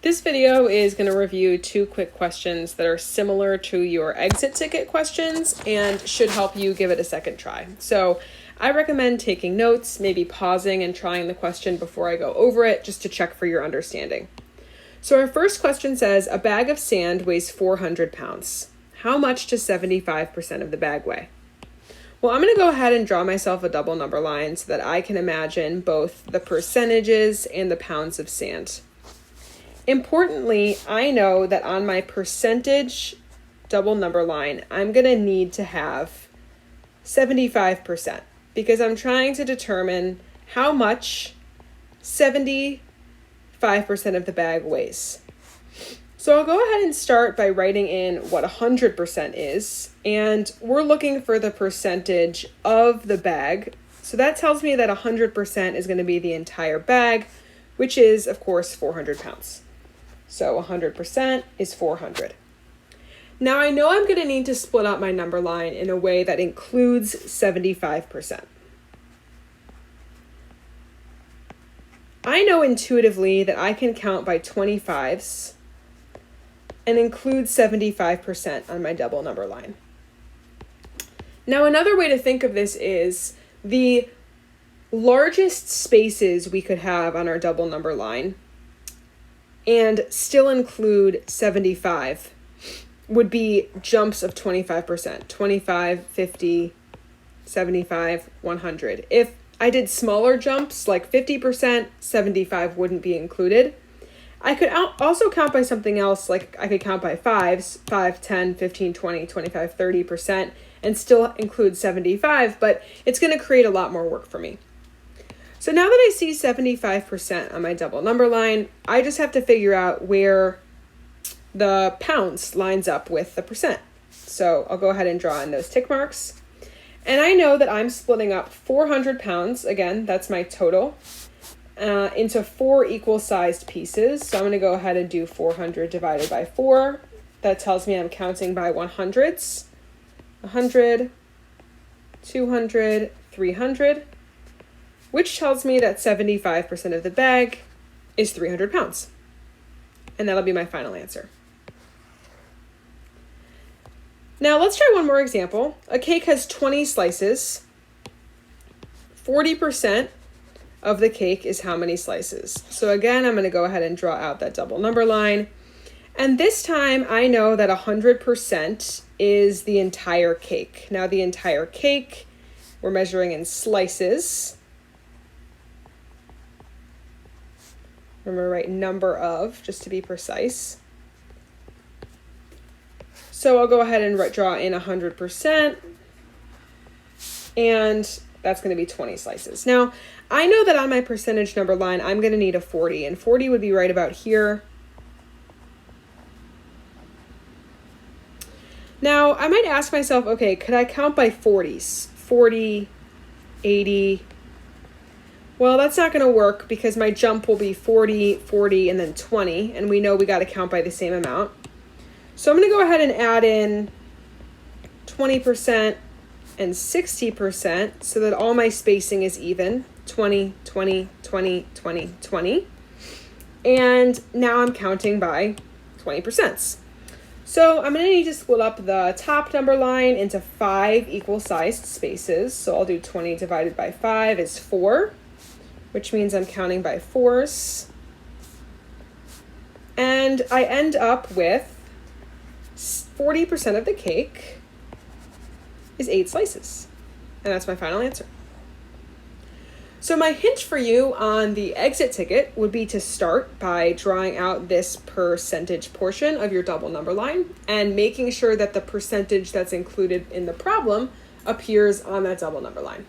This video is going to review two quick questions that are similar to your exit ticket questions and should help you give it a second try. So I recommend taking notes, maybe pausing and trying the question before I go over it just to check for your understanding. So our first question says, a bag of sand weighs 400 pounds. How much does 75% of the bag weigh? Well, I'm going to go ahead and draw myself a double number line so that I can imagine both the percentages and the pounds of sand. Importantly, I know that on my percentage double number line, I'm going to need to have 75% because I'm trying to determine how much 75% of the bag weighs. So I'll go ahead and start by writing in what 100% is, and we're looking for the percentage of the bag. So that tells me that 100% is going to be the entire bag, which is, of course, 400 pounds. So 100% is 400. Now I know I'm going to need to split up my number line in a way that includes 75%. I know intuitively that I can count by 25s and include 75% on my double number line. Now another way to think of this is the largest spaces we could have on our double number line and still include 75 would be jumps of 25%, 25, 50, 75, 100. If I did smaller jumps like 50%, 75 wouldn't be included. I could also count by something else, like I could count by fives, 5, 10, 15, 20, 25, 30%, and still include 75, but it's going to create a lot more work for me. So now that I see 75% on my double number line, I just have to figure out where the pounds lines up with the percent. So I'll go ahead and draw in those tick marks. And I know that I'm splitting up 400 pounds, again, that's my total, into 4 equal-sized pieces. So I'm going to go ahead and do 400 divided by 4. That tells me I'm counting by 100s. 100, 200, 300. Which tells me that 75% of the bag is 300 pounds. And that'll be my final answer. Now let's try one more example. A cake has 20 slices. 40% of the cake is how many slices? So again, I'm going to go ahead and draw out that double number line. And this time I know that 100% is the entire cake. Now the entire cake, we're measuring in slices. Remember, write number of, just to be precise. So I'll go ahead and draw in 100%, and that's going to be 20 slices. Now, I know that on my percentage number line, I'm going to need a 40, and 40 would be right about here. Now, I might ask myself, okay, could I count by 40s? 40, 80. Well, that's not going to work because my jump will be 40, 40, and then 20, and we know we got to count by the same amount. So I'm going to go ahead and add in 20% and 60% so that all my spacing is even. 20, 20, 20, 20, 20. And now I'm counting by 20%. So I'm going to need to split up the top number line into 5 equal-sized spaces. So I'll do 20 divided by 5 is 4. Which means I'm counting by 4s. And I end up with 40% of the cake is 8 slices. And that's my final answer. So my hint for you on the exit ticket would be to start by drawing out this percentage portion of your double number line and making sure that the percentage that's included in the problem appears on that double number line.